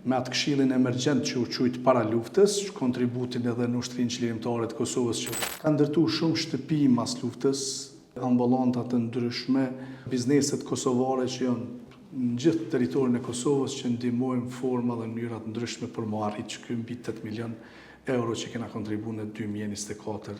me atë këshillin emergjent që u quajt para luftës, kontributin edhe në Ushtrinë Çlirimtare të Kosovës që ka ndërtu shumë shtëpi mas luftës, ambulanta të ndryshme, bizneset kosovare që janë në gjithë teritorin e Kosovës që ndihmojnë forma dhe mënyra të ndryshme për më arrit që ky mbi 8 milion euro që kena kontribu në 2024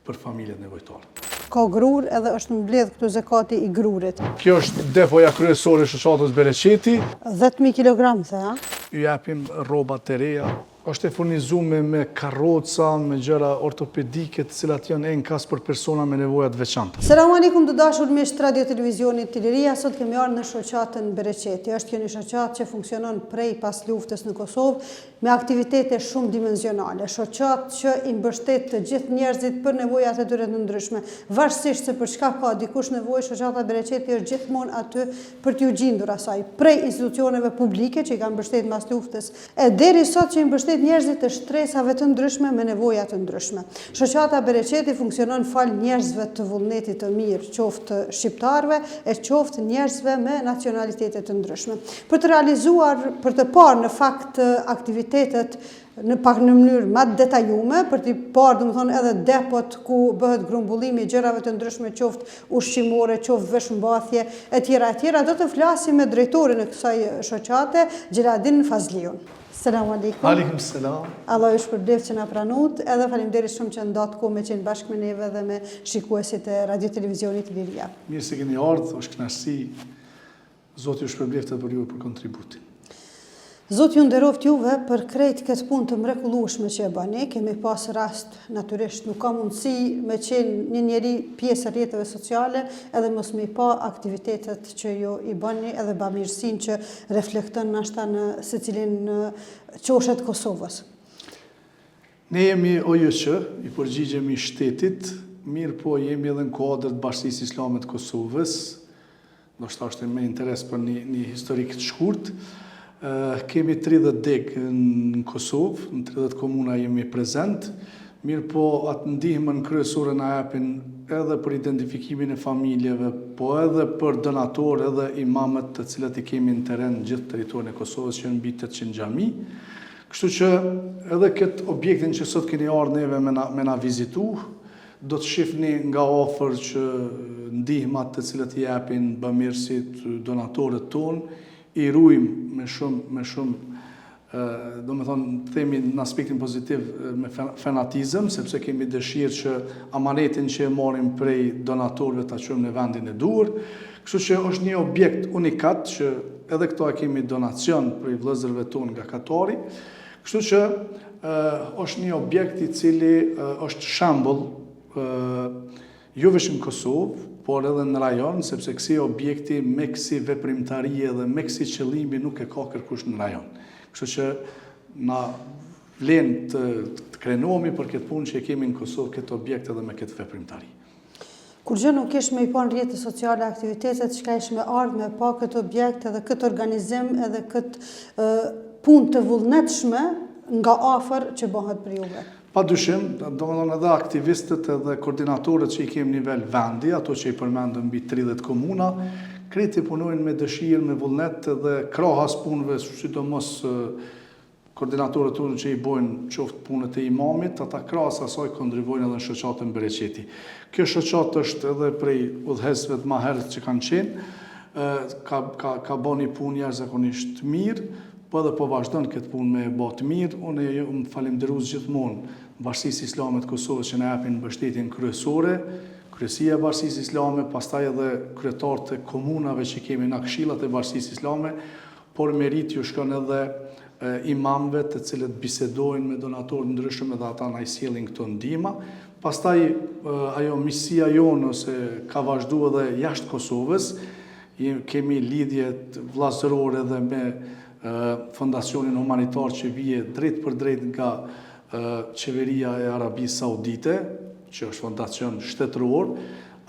për familjet nevojtare. Ka grur edhe është mbledh këtu zakati i grurit. Kjo është depoja kryesore e shoqatës Bereqeti. 10.000 kilogram, ha? Ju japim rroba të reja. Është e furnizuar me karroca, me gjëra ortopedike, të cilat janë enkas për persona me nevoja të veçanta. Selam aleikum të dashur miq të Radio Televizionit Tiliria. Sot kemi ardhur në shoqatën Bereqeti. Është një shoqatë që funksionon prej pas luftës në Kosovë me aktivitete shumë dimensionale. Shoqatë që i mbështet të gjithë njerëzit për nevojat e tyre të ndryshme. Varësisht se për çka ka dikush nevojë, shoqata Bereqeti është gjithmonë aty për t'ju gjendur asaj, prej institucioneve publike që i kanë mbështetur mas luftës, e deri sot që i mbështet njerëzit të shtresave të ndryshme me nevoja të ndryshme. Shoqata Bereqeti funksionon fal njerëzve të vullnetit të mirë, qoftë shqiptarëve e qoftë njerëzve me nacionalitete të ndryshme. Për të realizuar, për të parë në fakt aktivitetet në mënyrë më detajume, për të parë domethënë edhe depot ku bëhet grumbullimi i gjërave të ndryshme, qoftë ushqimore, qoftë veshmbathje, etj. Do të flasim me drejtorin e kësaj shoqate, Gjeladin Fazliun. Selam aleikum. Aleikum selam. Allah ju shpërblet që na pranut, edhe faleminderit shumë që ndat kohë me qenë bashkë me neve dhe me shikuesit e Radio Televizionit Tiliria. Mirë se keni ardhur, është kënaqësi. Zoti ju shpërblet për ju për kontributin. Zoti ju nderoft juve për krejt këtë punë të mrekullueshme që e bani. Kemi pas rast, natyrisht nuk ka mundësi me qenë një njeri pjesë e rrjeteve sociale edhe mos me pa aktivitetet që ju i bani edhe bamirësinë që reflekton nashta në secilin qoshet Kosovës. Ne jemi OJQ, i përgjigjemi shtetit, mirë po jemi edhe në kuadër të Bashkisë Islame të Kosovës, ndoshta është me interes për një historik të shkurt. Kemi 30 deg në Kosovë, në 30 komuna jemi prezent, mirë po atë ndihmën kryesore na japin edhe për identifikimin e familjeve, po edhe për donatorë edhe imamët të cilët i kemi në teren në gjithë teritorin e Kosovës që janë mbi 800 xhami. Kështu që edhe këtë objektin që sot keni ardhur neve me na vizitu, do të shihni nga afër që ndihmat të cilët i japin bamirësit, donatorët tonë, i ruajmë me shumë do me thonë, themi në aspektin pozitiv me fanatizëm, sepse kemi dëshirë që amanetin që e marrim prej donatorëve ta çojmë në vendin e duhur. Kështu që është një objekt unikat që edhe këto e kemi donacion prej vëllezërve tonë nga Katari. Kështu që është një objekt i cili është shembull jo vetëm në Kosovë, por edhe në rajon, sepse kësi objekti me kësi veprimtarie dhe me kësi qëllimi nuk e ka kërkush në rajon. Kështu që na vlen të krenohemi për këtë punë që e kemi në Kosovë, këtë objekt edhe me këtë veprimtari. Kur gjë nuk ish me i pa në rrjetet sociale aktivitetet, çka ish me ardhur me pa këtë objekt edhe këtë organizim edhe këtë punë të vullnetshme nga afër që bëhet për juve? Pa dyshim, domethënë edhe aktivistët edhe koordinatorët që i kemi nivel vendi, ato që i përmendëm mbi 30 komuna, kreti punojnë me dëshirë, me vullnet dhe krahas punëve, sidomos koordinatorët tonë që i bojnë qoftë punët e imamit, ata krahas asaj kontribuojnë edhe në shoqatën Bereqeti. Kjo shoqatë është edhe prej udhëhesëve të mëherët që kanë qenë, ka bënë një punë jashtëzakonisht mirë, po edhe po vazhdon këtë punë me e bë të mirë. Unë jam falënderues gjithmonë Bashkisë Islame të Kosovës që na japin mbështetjen kryesore, kryesia e Bashkisë Islame, pastaj edhe kryetarët e komunave që kemi në këshillat e Bashkisë Islame, por merit ju shkon edhe imamëve të cilët bisedojnë me donatorë ndryshëm edhe ata na i sjellin këto ndihma. Pastaj ajo misia jonë ose ka vazhduar edhe jashtë Kosovës, kemi lidhje vllazërore edhe me fondacionin humanitar që vije drejt për drejt nga qeveria e Arabisë Saudite, që është fondacion shtetëror.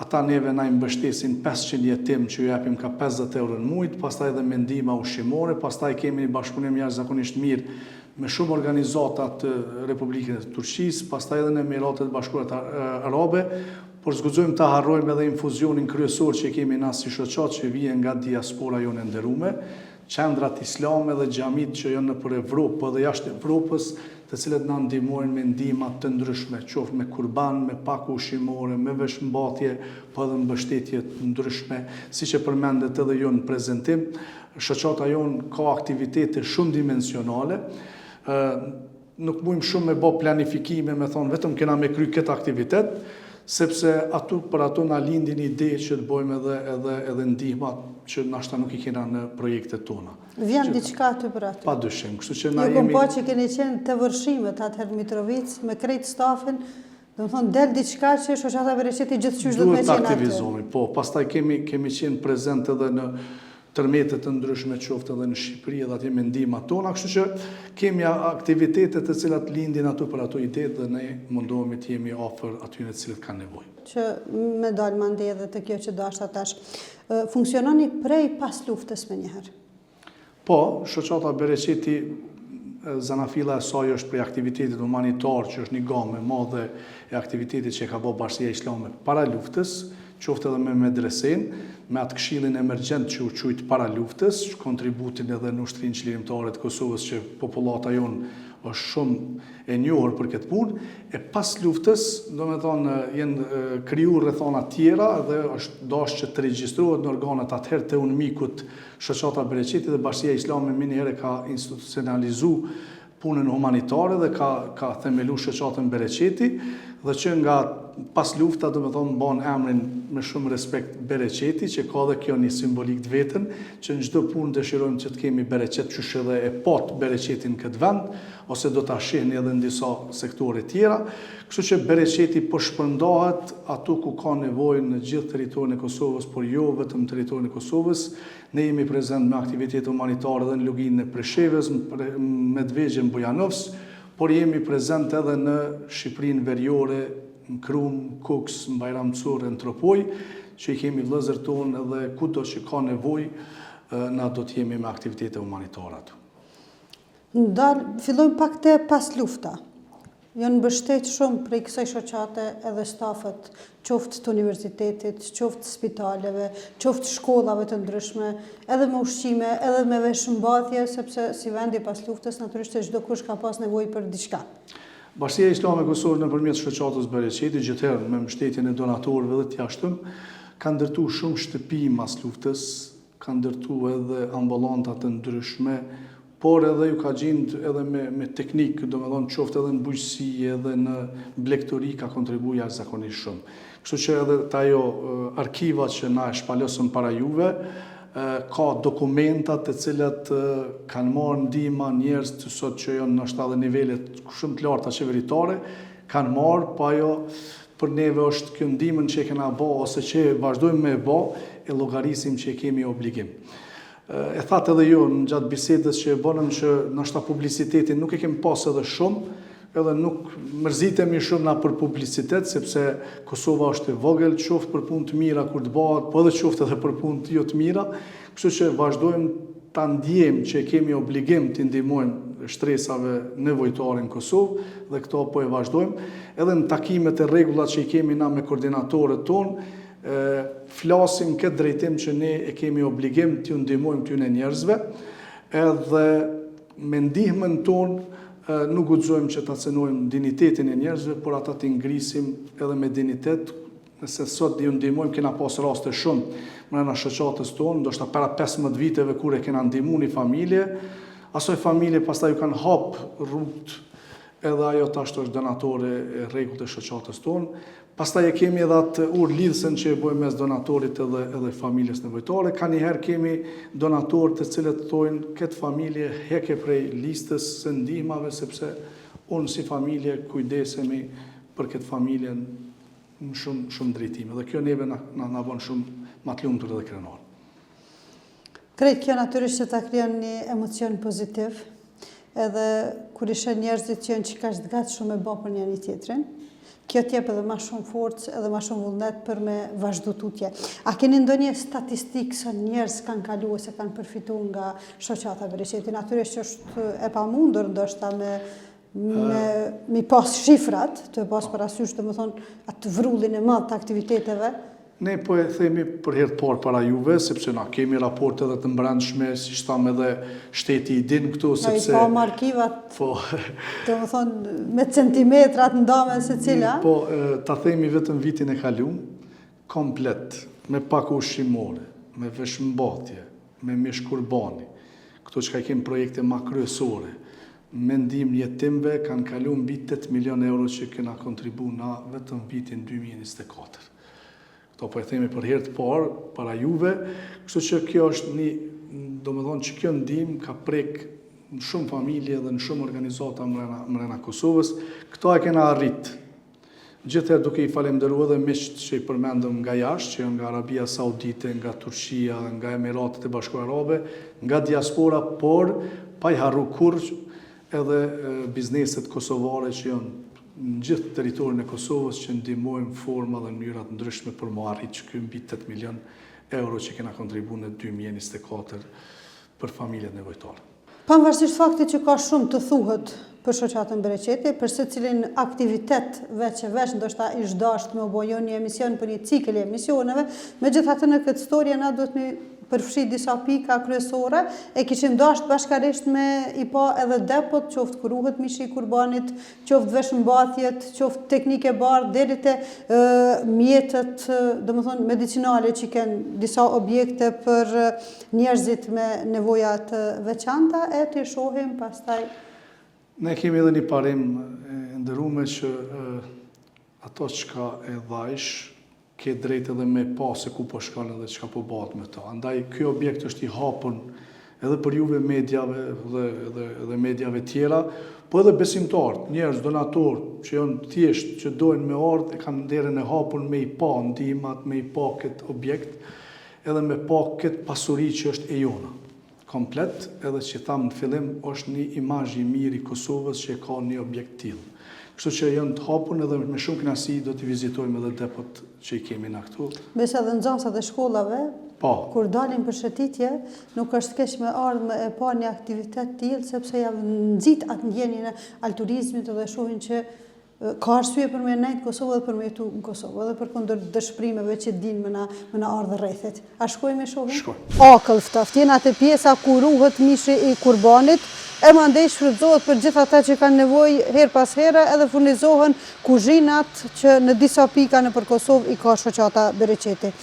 Ata neve na i mbështesin 500 jetim që ju japim ka 50 euro në muaj, pastaj edhe me ndihma ushqimore, pastaj kemi një bashkëpunim jashtëzakonisht mirë me shumë organizata të Republikës së Turqisë, pastaj edhe në Emiratet e Bashkuara Arabe, por zguxojmë ta harrojmë edhe infuzionin kryesor që kemi na si shoqat që vjen nga diaspora jonë e nderuar, qendrat islame dhe xhamit që janë nëpër Evropë dhe jashtë Evropës, të cilët na ndihmojnë me ndihma të ndryshme, qoftë me kurban, me pakë ushqimore, me veshmbathje, po edhe mbështetje të ndryshme, siç e përmendet edhe ju në prezantim. Shoqata jonë ka aktivitete shumë dimensionale. Nuk mujmë shumë me bë planifikime, me thonë vetëm kena me kry këtë aktivitet, sepse për ato na lindin ide që të bëjmë edhe ndihma që nashta nuk I kena në projektet tona. Vjen diçka aty për aty? Pa dyshim, kështu që na jemi... jemi... Ju kom që keni qenë të vërshimet atëherë Mitrovic, me krejt stafin, do më thonë del diçka që shoqata Bereqeti gjithçysh do të me qenë aty. Duhet të aktivizohemi, po, pastaj kemi qenë prezent edhe në tërmetet të ndryshme qoftë edhe në Shqipëri edhe atje me ndihmat tona, kështu që kemi aktivitete të cilat lindin aty për ato ide dhe ne mundohemi të jemi afër atyre të cilët kanë nevojë. Që me dalë mande edhe të kjo që dashta tash. Funksiononi prej pas luftës me njëherë? Po, shoqata Bereqeti, zanafilla e saj është prej aktivitetit humanitar që është një gamë e madhe e aktivitetit që ka bërë Bashkia Islame para luftës, qoftë edhe me medresen, me atë këshillin emergjent që u quajt para luftës, kontributin edhe në Ushtrinë Çlirimtare të Kosovës që popullata jonë është shumë e njohur për këtë punë, e pas luftës, do me thonë, jenë kriju rrethana tjera dhe është dashur që të regjistrohet në organet atëherë të UNMIK-ut shoqata Bereqeti dhe Bashkia Islame më një herë ka institucionalizu punën humanitare dhe ka themelu shoqatën Bereqeti dhe që nga pas lufta do me thonë ban emrin me shumë respekt Bereqeti, që ka dhe kjo një simbolik të vetën, që në çdo punë dëshirojmë që të kemi Bereqet qysh edhe e pat Bereqetin këtë vend, ose do ta shihni edhe në disa sektore tjera, kështu që Bereqeti po shpërndahet ato ku ka nevojë në gjithë territorin e Kosovës, por jo vetëm territorin e Kosovës. Ne jemi prezent me aktivitete humanitare edhe në Luginën e Preshevës, Medvegjen, Bujanovs, por jemi prezent edhe në Shqipërinë Veriore, në Krum, Kuks, në Bajramcur, në Tropoj, që I kemi vëllezër tonë edhe kudo që ka nevojë, na do të jemi me aktivitete humanitare aty. Fillojmë pak te pas lufta. Janë mbështet shumë prej kësaj shoqate edhe stafet, qoftë të universitetit, qoftë spitaleve, qoftë shkollave të ndryshme, edhe me ushqime, edhe me veshmbathje, sepse si vendi pas luftës natyrisht çdo kush ka pas nevojë për diçka. Bashkia Islame e Kosovës nëpërmjet shoqatës Bereqeti, gjithherë me mbështetjen e donatorëve dhe të jashtëm, ka ndërtu shumë shtëpi mas luftës, ka ndërtu edhe ambulanta të ndryshme, por edhe ju ka gjindë edhe me teknikë, do me thonë qoftë edhe në bujqësi, edhe në blegtori ka kontribuar jashtëzakonisht shumë. Kështu që edhe ajo arkiva që na e shpalosën para juve, ka dokumentat të cilat kanë marrë ndihma njerëz të sot që janë ndoshta edhe nivelet shumë të larta qeveritare, kanë marrë, po ajo për neve është kjo ndihmën që e kena bë ose që vazhdojmë me bë, e llogarisim që kemi obligim. E thatë edhe ju në gjatë bisedës që e bënëm që ndoshta publicitetin nuk e kemi pas edhe shumë, edhe nuk mërzitemi shumë na për publicitet, sepse Kosova është e vogël, qoftë për punë të mira kur të bëhet, po edhe qoftë edhe për punë të jo të mira, kështu që vazhdojmë ta ndjejmë që kemi obligim të ndihmojmë shtresave nevojtare në Kosovë dhe këto po e vazhdojmë. Edhe në takimet e rregullat që I kemi na me koordinatorët tonë, flasim këtë drejtim që ne e kemi obligim të ndihmojmë këtyre njerëzve, edhe me ndihmën tonë nuk guxojmë që ta cenojmë dinitetin e njerëzve, por ata t'i ngrisim edhe me dinitet, nëse sot ju ndihmojmë, kena pas raste shumë mrena shoqatës tonë, ndoshta para 15 viteve kur e kena ndihmuar një familje, asoj familje pastaj ju kanë hap rrugët, edhe ajo tash është donatore e rregullt e shoqatës tonë. Pastaj e kemi edhe atë lidhsen që e bëjmë mes donatorit edhe familjes nevojtare. Ka njëherë kemi donatorë të cilët thojnë këtë familje heke prej listës së ndihmave, sepse unë si familje kujdesemi për këtë familje në shumë drejtime. Dhe kjo neve na bën shumë ma të lumtur edhe krenar. Krejt kjo natyrisht që ta krijon një emocion pozitiv, edhe kur ishe njerëzit që janë çikash të gatshëm me bë për njëri tjetrin. Kjo t'jep edhe ma shumë forcë edhe ma shumë vullnet për me vazhdu tutje. A keni ndonjë statistikë se njerëz kanë kalu ose kanë përfitu nga shoqata Bereqeti? Natyrisht që është e pamundur ndoshta me pas shifrat, të pas parasysh të më thonë atë vrullin e madh të aktiviteteve. Ne po e themi për herë të parë para juve, sepse na kemi raporte edhe të mbrëmshme, si shtam edhe shteti i din këtu, sepse... Pa arkivat, po, të më thonë, me centimetrat ndame se cila? Po, ta themi vetëm vitin e kaluar, komplet, me pak ushqimore, me veshmbatje, me mish kurbani, këto që ka kemi projekte ma kryesore, me ndihmën jetimve kanë kaluar mbi 8 milion euro që kena kontribu na vetëm vitin 2024. Këto po e themi për herë të parë, para juve, kështu që kjo është një, domethënë që kjo ndihmë ka prek në shumë familje dhe në shumë organizata mrena Kosovës, këto e kena arrit. Gjithherë duke i falenderuar edhe miqt që i përmendëm nga jashtë, që janë nga Arabia Saudite, nga Turqia, nga Emiratet e Bashkuara Arabe, nga diaspora, por pa i harru kurrë edhe bizneset kosovare që janë në gjithë teritorin e Kosovës që ndihmojnë forma dhe mënyrat ndryshme për më arrit që ky mbi 8 milion euro që kena kontribu në 2024 për familjet nevojtare. Pavarësisht faktit që ka shumë të thuhet për shoqatën Bereqeti, për secilin aktivitet veç ndoshta i zhdasht me u bëjë një emision për një cikël e emisioneve, megjithatë në këtë storje na duhet me përfshi disa pika kryesore, e kishim dashur bashkarisht me i pa edhe depot, qoftë kur ruhet mishi i kurbanit, qoftë veshmbathjet, qoftë teknike bardh, deri te mjetet, domethënë medicinale që kanë disa objekte për njerëzit me nevoja të veçanta, e të shohim pastaj. Ne kemi edhe një parim ndërume që ato çka e dhajsh ke drejt edhe me pa se ku po shkon edhe çka po bëhet me to. Andaj ky objekt është i hapur edhe për juve mediave dhe mediave tjera, po edhe besimtarët, njerëz donatorë që janë thjesht që dojnë me ardhë, kanë derën e hapur me i pa ndihmat, me i pa këtë objekt, edhe me pa këtë pasuri që është e jona. Komplet, edhe që thamë në fillim, është një imazh i mirë i Kosovës që ka një objekt tillë. Kështu që janë të hapur edhe me shumë kënaqësi do t'i vizitojmë edhe depot që i kemi na këtu. Besoj edhe nxënësat e shkollave, kur dalin për shëtitje, nuk është keq me ardhmë e pa një aktivitet tillë, sepse ja nxit atë ndjenjën e altruizmit dhe shohin që ka arsye për me nejtë Kosovë dhe për me jetu në Kosovë, edhe për kundër dëshpërimeve që din me na ardhë rrethit. A shkojmë e shohim? Shkojmë. Akëll ftoft, jena të pjesa ku ruhet mishi i kurbanit, e mandej shfrytëzohet për gjithë ata që kanë nevojë her pas here, edhe furnizohen kuzhinat që në disa pika nëpër Kosovë i ka shoqata Bereqeti.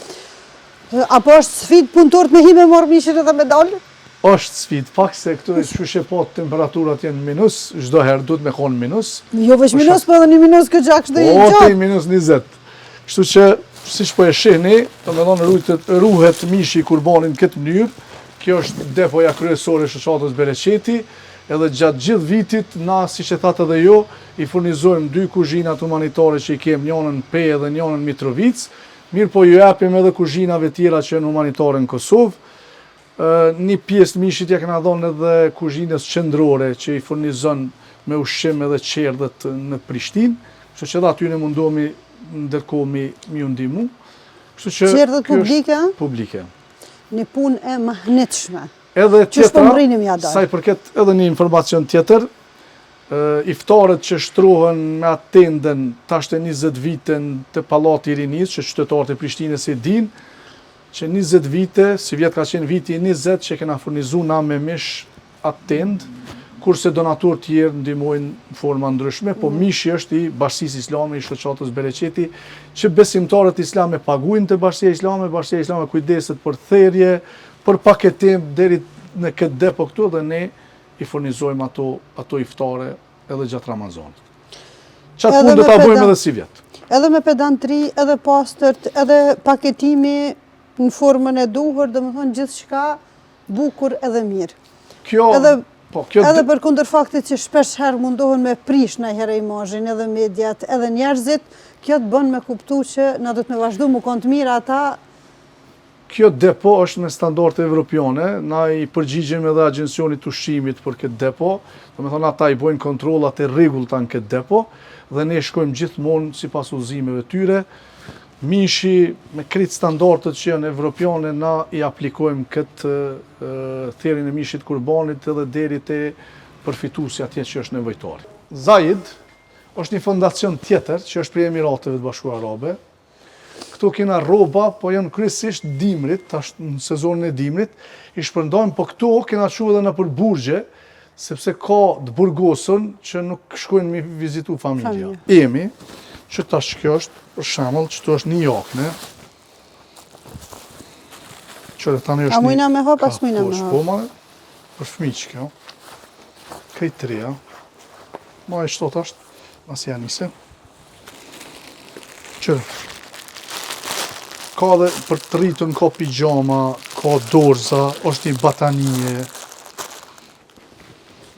Apo është sfidë punëtorët me hime marrë mishin edhe me dalë? Është sfidë, pak se këtu e shushe po temperaturat jenë minus, çdo herë duhet me konë minus. Jo veç minus, po edhe një minus këtë gjakë do jetë gjatë. Po, minus 20. Kështu që, siç po e shihni, domethënë ruhet mishi i kurbanit në këtë mënyrë. Kjo është depoja kryesore e shoqatës Bereqeti, edhe gjatë gjithë vitit na, siç e thatë edhe ju, i furnizojmë 2 kuzhinat humanitare që i kemi, njënën në Pe dhe njënën në Mitrovic. Mirë po ju japim edhe kuzhinave tjera që janë humanitare në Kosovë. Një pjesë të mishit ja kena dhënë edhe kuzhinës qendrore që i furnizon me ushqim edhe qerdhet në Prishtinë, kështu që edhe aty ne mundohemi ndërkohë mi u ndihmu. Kështu që qerdhet publike? Publike. Një punë e mahnitshme. Edhe tjetra, sa i përket edhe një informacion tjetër, iftarët që shtrohen me atë tendën tash të 20 vite të Pallati i Rinisë, që qytetarët e Prishtinës e dinë, që 20 vite, si vjetë ka qenë viti 20 që kena furnizu na me mish atë tendë, kurse donatorë tjerë ndihmojnë në forma ndryshme, po mishi është i Bashkisë Islame, i shoqatës Bereqeti, që besimtarët islame paguajnë te Bashkia Islame kujdeset për therrje, për paketim deri në këtë depo këtu dhe ne i furnizojmë ato iftare edhe gjatë Ramazanit. Çfarë punë do ta bëjmë edhe si vjet. Edhe me pedantri, edhe pastërt, edhe paketimi në formën e duhur, domethënë gjithçka bukur edhe mirë. Edhe për kundër faktit që shpesh herë mundohen me prish ndonjëherë imazhin edhe mediat, edhe njerëzit, kjo të bën me kuptu që na do të me vazhdu më kanë të mirë ata. Kjo depo është me standarde evropiane, na i përgjigjemi edhe Agjencionit të Ushqimit për këtë depo, domethënë ata i bojnë kontrollat e rregullta në këtë depo dhe ne shkojmë gjithmonë sipas udhëzimeve tyre. Mishi me krejt standardet që janë evropiane, na i aplikojmë këtë therrjen e mishit kurbanit edhe deri te përfituesi atje që është nevojtar. Zaid është një fondacion tjetër që është prej Emirateve të Bashkuara Arabe. këto kena rroba, po janë kryesisht dimrit, tash në sezonin e dimrit, i shpërndajmë, po këto kena çu edhe në për burgje, sepse ka të burgosën që nuk shkojnë mi vizitu familja. Emi, që tash kjo është, për shembull, që to është një jakne, që tani është a mujna me hap, as mujna me hap. Po, për fëmijë kjo, krejt të reja, ma e shtot është, mas janë nise, që ka dhe për të rritën, ka pijama, ka dorza, është një batanije.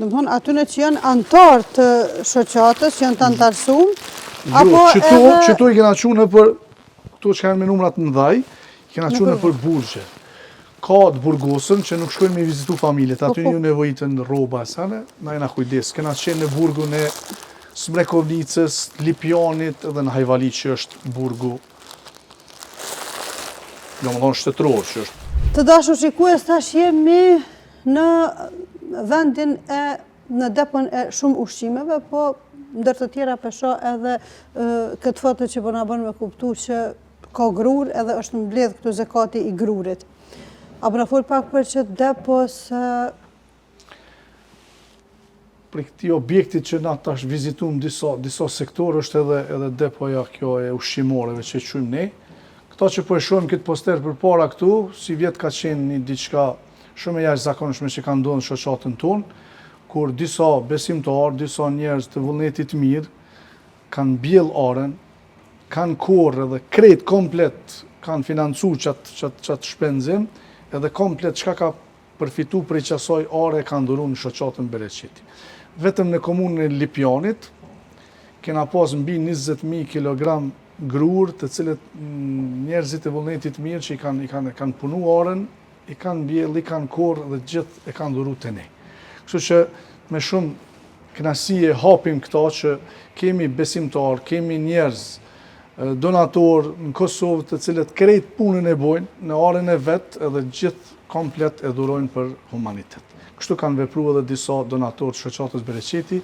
Do të thonë, atyne që janë antar të shoqatës, që janë të antarësum, apo Qëto i kena qunë për, to që kanë me numrat në dhaj, i kena qunë për burgje. Ka të burgosën që nuk shkojnë me vizitu familjet, aty një nevojitën rroba e sane, na jena kujdes. Kena qenë në burgun e Smrekovnicës, Lipjanit edhe në Hajvali që është burgu, jo më thonë shtetëror që është. Të dashur shikues, tash jemi në vendin e, në depën e shumë ushqimeve, po ndër të tjera pesho edhe këtë foto që po na bën me kuptu që ka grur edhe është mbledh këtu zekati i grurit. Apo na fol pak për që depos Për këti objektit që na tash vizitum disa sektor është edhe depoja kjo e ushqimoreve që quajmë ne. Këta që po e shohim këtë poster përpara këtu, si vjet ka qenë një diçka shumë e jashtëzakonshme që ka ndodhur në shoqatën tonë, kur disa besimtarë, disa njerëz të vullnetit mirë kanë mbjell aren, kanë korrë dhe krejt komplet kanë financu qatë shpenzim, edhe komplet çka ka përfitu prej qasaj are ka nduru në shoqatën Bereqeti. Vetëm në komunën e Lipjanit, kena pas mbi 20.000 kg grur, të cilët njerëzit e vullnetit mirë që i kanë punu aren, i kanë mbjell, i kanë korrë dhe gjithë e kanë nduru të ne. Kështu që me shumë kënaqësi e hapim këta që kemi besimtar, kemi njerëz, donator në Kosovë të cilët krejt punën e bojnë në aren e vetë edhe gjithë komplet e dhurojnë për humanitet. Kështu kanë vepru edhe disa donatorë të shoqatës Bereqeti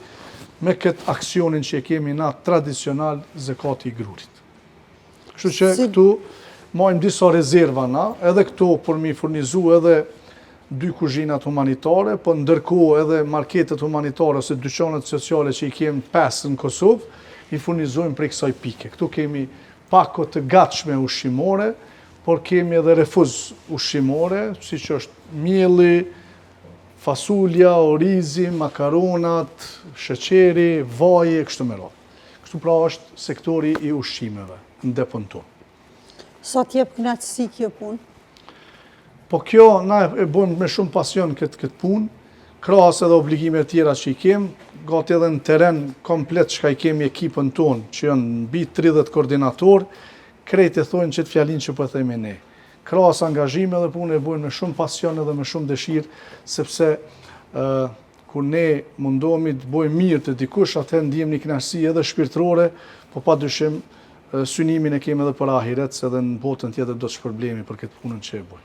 me këtë aksionin që kemi na tradicional zekati i grurit. Kështu që këtu majmë disa rezerva na, edhe këto për mi furnizu edhe 2 kuzhinat humanitare, po ndërkohë edhe marketet humanitare ose dyqanet sociale që i kemi 5 në Kosovë, i furnizojmë prej kësaj pike. Këtu kemi pako të gatshme ushqimore, por kemi edhe refuz ushqimore, si që është mielli, fasulja, orizi, makaronat, sheqeri, vaji, kështu me radhë. Kështu pra është sektori i ushqimeve në depën tonë. Sa t'jep kënaqësi kjo punë? Po kjo, na e bëjmë me shumë pasion këtë punë, krahas edhe obligime tjera që i kemë, gati edhe në teren komplet që ka i kemi ekipën tonë, që janë mbi 30 koordinator, krejt e thojnë që të fjalin që po themi ne. Krahas angazhime dhe punë e bëjmë me shumë pasion edhe me shumë dëshirë, sepse kur ne mundohemi të bëjmë mirë të dikush, atëherë ndjejmë një kënaqësi edhe shpirtërore, po padyshim synimin e kemi edhe për ahiret, se edhe në botën tjetër do të shpërblemi për këtë punën që e bëjmë.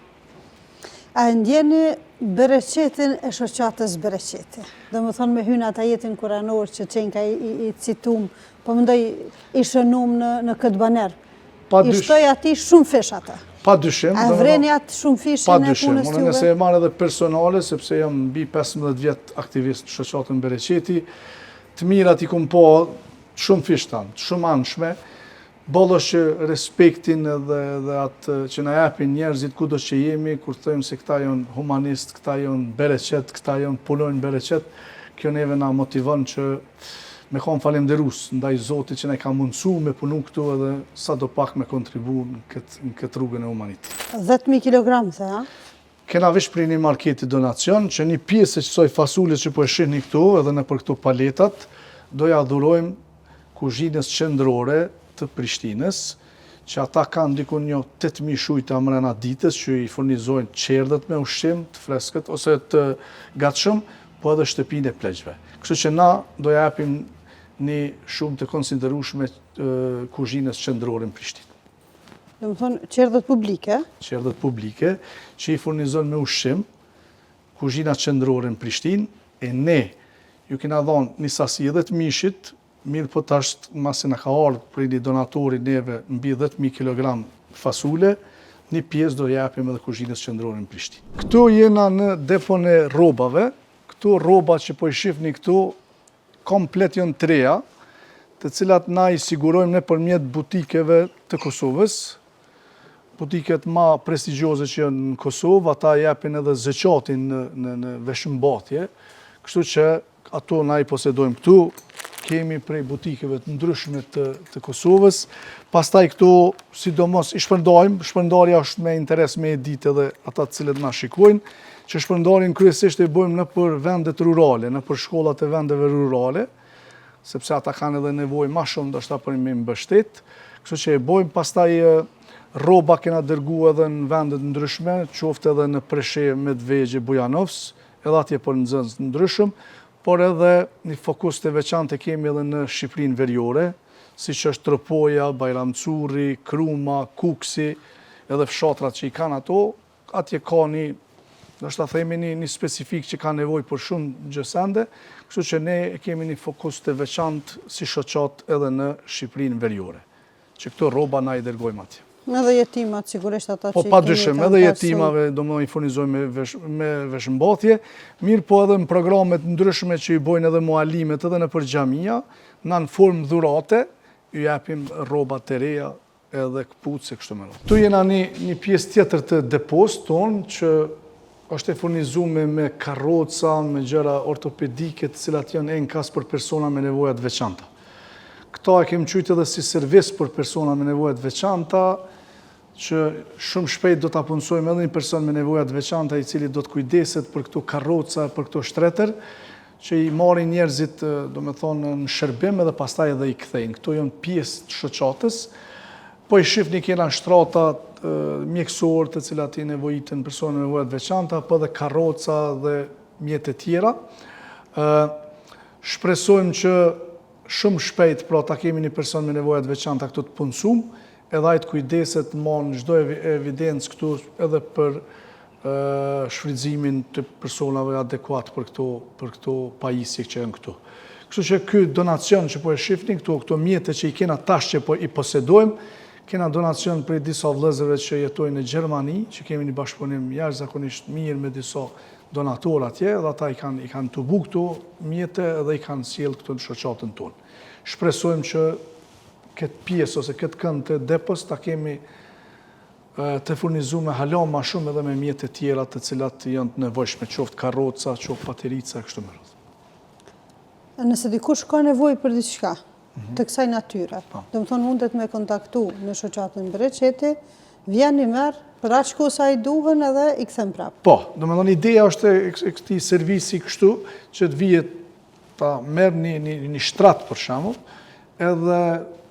A ndjeni Bereqetin e shoqatës Bereqeti? Do më thonë me hynë ata jetin kuranor që qenë ka i citum, po mendoj i shënum në këtë baner. I shtoj ati shumë fish ata. Pa dyshim. A vreni atë shumë fishin e punës t'juve? Nëse e marrë edhe personale, sepse jam mbi 15 vjetë aktivist në shoqatën Bereqeti, të mirat i kum po shumë fish tanë, shumë anshme, bollosh që respektin edhe atë që na japin njerëzit kudo që jemi, kur thojmë se këta janë humanist, këta janë Bereqet, këta janë punojnë Bereqet, kjo neve na motivon që me kam falenderus ndaj Zotit që ne ka mundësu me punu këtu edhe sa do pak me kontribu në këtë rrugën e humanitet. 10.000 kilogram, the, ha? Kena vesh prej një marketi donacion, që një pjesë e qësoj fasulit që po e shihni këtu edhe në për këtu paletat, doja dhurojmë kuzhinës qendrore të Prishtinës, që ata kanë dikun një 8.000 shujta mrena ditës që i furnizojnë qerdët me ushqim të freskët ose të gatshëm, po edhe shtëpinë e pleqve. Kështu që na do japim një shumë të konsiderueshme kuzhinës qendrore në Prishtinë. Do më thonë qerdët publike? Qerdët publike, që i furnizojnë me ushqim, kuzhina qendrore në Prishtinë, e ne ju kena dhënë një sasi edhe të mishit, mirë po tash masi na ka ardhur për një donatori neve mbi 10.000 kg fasule, një pjesë do japim edhe kuzhinës qendrore në Prishtinë. Këtu jena në depon e rrobave. Këtu rrobat që po i shihni këtu komplet janë të reja, të cilat na i sigurojmë nëpërmjet butikeve të Kosovës. Butiket më prestigjioze që janë në Kosovë, ata japin edhe zëqatin në veshëmbathje, kështu që ato na i posedojmë këtu. Kemi prej butikeve të ndryshme të Kosovës. Pastaj këtu, sidomos, i shpërndajmë. Shpërndarja është me interes me e ditë edhe ata të cilët na shikojnë, që shpërndarin kryesisht e bëjmë në për vendet rurale, në për shkollat e vendeve rurale, sepse ata kanë edhe nevojë më shumë ndoshta për me mbështet. Kështu që e bëjmë. Pastaj rroba kena dërgu edhe në vendet ndryshme, qoftë edhe në Preshevë, Medvegje, Bujanovs, edhe atje për nxënës ndryshëm, por edhe një fokus të veçantë kemi edhe në Shqipërinë Veriore, siç është Tropoja, Bajramcuri, Kruma, Kuksi, edhe fshatrat që i kanë ato, atje ka ndoshta themi një specifik që ka nevojë për shumë gjësende, kështu që ne kemi një fokus të veçantë si shoqat edhe në Shqipërinë Veriore, që këto rroba na i dërgojmë atje. Edhe jetimat, sigurisht ata që Po padyshim, edhe jetimave do më furnizojmë me veshëmbathje, mirë po edhe në programet ndryshme që i bojnë edhe mualimet edhe në për xhamia, na në formë dhurate, ju japim rroba të reja edhe këpucë kështu me radhë. Tu jena një pjesë tjetër të depos tonë që është e furnizuar me karroca, me gjëra ortopedike, të cilat janë enkas për persona me nevoja të veçanta. Këta e kemi qujtë edhe si servis për persona me nevojat veçanta, që shumë shpejt do të punësojmë edhe një person me nevojat veçanta i cili do të kujdeset për këto karroca, për këto shtretër, që i marrin njerëzit, do me thonë, në shërbim edhe pastaj edhe i kthejnë. Këto janë pjesë të shoqatës, po i shifni kena shtrata mjekësor të cilat i nevojitën persona me nevojat veçanta, po edhe karroca dhe mjete tjera. Shpresojmë që shumë shpejt, pra ta kemi një person me nevojat veçanta këtu të punësum, edhe ajtë kujdeset në çdo evidencë këtu edhe për shfrytëzimin të personave adekuat për këto pajisje që janë këtu. Kështu që ky donacion që po e shifni këto mjete që i kena tash që po i posedojmë, kena donacion për disa vëllezërve që jetojnë në Gjermani, që kemi një bashkëpunim jashtëzakonisht mirë me disa donatorë atje, dhe ata i kanë tubu këtu mjete edhe i kanë sjellë këtu në shoqatën tonë. Shpresojmë që këtë pjesë ose këtë kënd të depos ta kemi të furnizuar hala më shumë edhe me mjete tjera të cilat janë të nevojshme, qoftë karroca, qoftë paterica, kështu me radhë. Nëse dikush ka nevojë për diçka të kësaj natyre, do të thonë mundet me kontaktu në shoqatën Bereqeti, vjen i merr për aq kohë sa i duhen edhe i kthen prapë. Po, do të thonë ideja është e këtij servisi kështu që të vihet ta merr një shtrat për shembull, edhe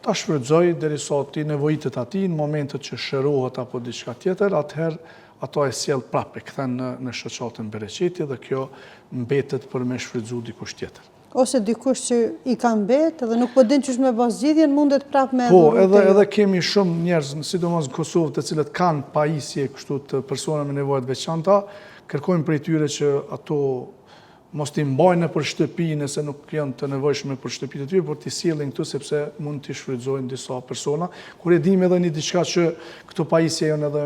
ta shfrytëzoj derisa ti nevojitet atij në momentet që shërohet apo diçka tjetër, atëherë ato e sjell prapë, e kthen në shoqatën Bereqeti dhe kjo mbetet për me shfrytëzuar dikush tjetër. Ose dikush që i ka mbet dhe nuk po din ç'është me pas zgjidhjen, mundet prapë me Po, edhe kemi shumë njerëz, sidomos në Kosovë, të cilët kanë pajisje kështu të persona me nevojat veçanta, kërkojmë prej tyre që ato mos t'i mbajnë për shtëpi nëse nuk janë të nevojshme për shtëpitë e tyre, por t'i sjellin këtu sepse mund t'i shfrytëzojnë disa persona. Kur e dim edhe një diçka që këto pajisje janë edhe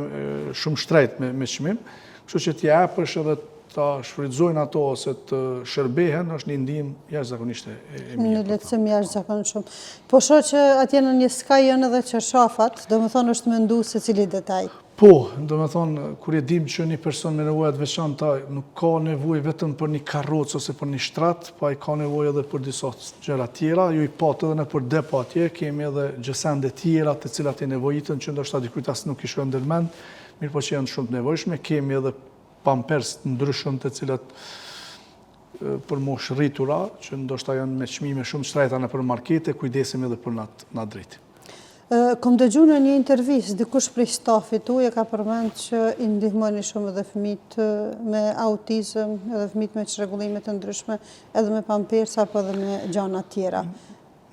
shumë shtrejt me çmim, kështu që t'i japësh edhe ta shfrytëzojnë ato ose të shërbehen, është një ndihmë jashtëzakonisht e mirë. Një lehtësim jashtëzakonshëm. Po shoh që atje në një skaj janë edhe çarshafat, domethënë është menduar secili detaj. Po, domethënë kur e dim që një person me nevojat veçanta nuk ka nevojë vetëm për një karrocë ose për një shtrat, po ai ka nevojë edhe për disa gjëra tjera, ju i pat edhe nëpër depo atje kemi edhe gjësende tjera të cilat i nevojitën që ndoshta dikujt as nuk i shkon ndërmend, mirë po që janë shumë të nevojshme, kemi edhe pampers të ndryshëm të cilat për moshë rritura, që ndoshta janë me çmime shumë shtrejta nëpër markete, kujdesim edhe për na drejt. Kom dëgjuar në një intervistë dikush prej stafit tuaj ka përmend që i ndihmoni shumë edhe fëmijët me autizëm, edhe fëmijët me çrregullime të ndryshme, edhe me pampersa apo edhe me gjëra tjera.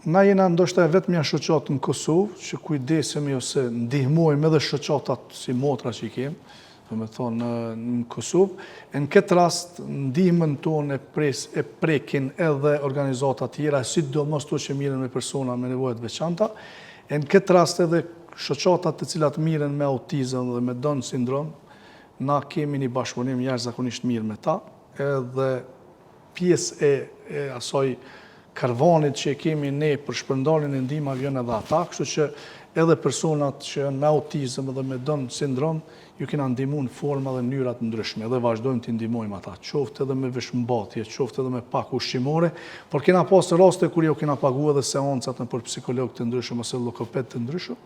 Na jena ndoshta vetëm një shoqatë në Kosovë që kujdesemi ose ndihmojmë edhe shoqatat si motra që i kemi, do të thonë në Kosovë. Në këtë rast ndihmën tonë e prekin edhe organizata tjera, sidomos to që mirën me persona me nevojat veçanta. Në këtë rast edhe shoqatat të cilat miren me autizëm dhe me Down sindrom, na kemi një bashkëpunim jashtëzakonisht mirë me ta, edhe pjesë e asoj karvanit që kemi ne për shpërndarjen e ndihmave janë edhe ata, kështu që edhe personat që janë me autizëm dhe me Down sindrom ju kena ndihmu në forma dhe mënyra të ndryshme, edhe vazhdojmë të ndihmojmë ata, qoftë edhe me veshmëmbajtje, qoftë edhe me pak ushqimore, por kena pasur raste kur jo kena pagu edhe seancat për psikologë të ndryshëm ose logoped të ndryshëm.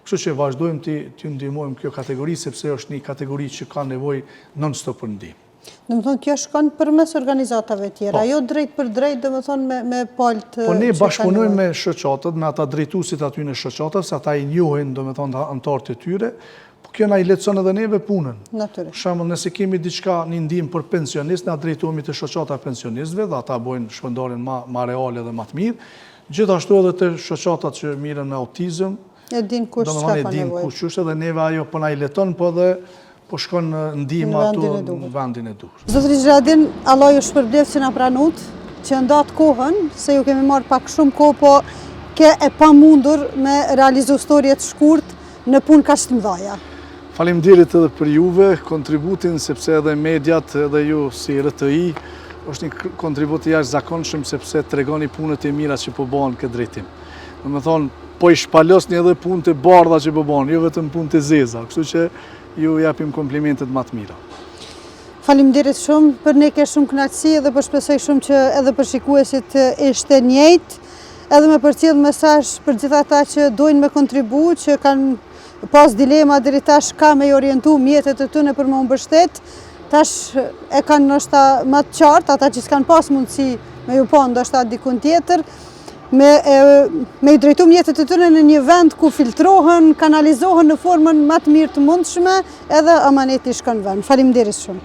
Kështu që vazhdojmë të ndihmojmë kjo kategori, sepse është një kategori që ka nevojë non-stop për ndihmë. Do më thonë, kjo shkon përmes organizatave tjera, jo drejt për drejt, do më thonë, me palët... Po ne bashkëpunojmë me shoqatët, me ata drejtuesit aty në shoqatët, se ata i njohin, do më thonë, anëtarët e tyre, po kjo na i lehtëson edhe neve punën. Natyrisht. Për shembull, nëse kemi diçka një ndihmë për pensionistë, na drejtohemi te shoqata e pensionistëve dhe ata bojnë shpërndarjen më reale dhe më të mirë. Gjithashtu edhe te shoqatat që miren me autizëm, e din kush çka ka nevojë. Kush është edhe neve ajo po na i leton, po edhe po shkon ndihma ato në vendin e duhur. Zotri Xhiradin, Allah ju shpërbleft që na pranut, që ndat kohën, se ju kemi marrë pak shumë kohë, po ke e pamundur me realizu historie të shkurt në punë kaq të mëdha. Faleminderit edhe për juve, kontributin, sepse edhe mediat, edhe ju si RTI, është një kontribut i jashtëzakonshëm sepse tregoni punët e mira që po bëhen këtë drejtim. Do të thonë, po i shpalosni edhe punët e bardha që po bëhen, jo vetëm punët e zeza, kështu që ju japim komplimentet më të mira. Faleminderit shumë, për ne ke shumë kënaqësi dhe po shpresoj shumë që edhe për shikuesit ishte njëjtë, edhe me përcjell mesazh për gjithë ata që dojnë me kontribu, që kanë pas dilema deri tash ka me i orientu mjetet e tyre për më mbështet, tash e kanë ndoshta më të qartë, ata që s'kan pas mundësi me ju pa ndoshta dikun tjetër, me i drejtu mjetet e tyre në një vend ku filtrohen, kanalizohen në formën më të mirë të mundshme, edhe amaneti shkon vend. Faleminderit shumë.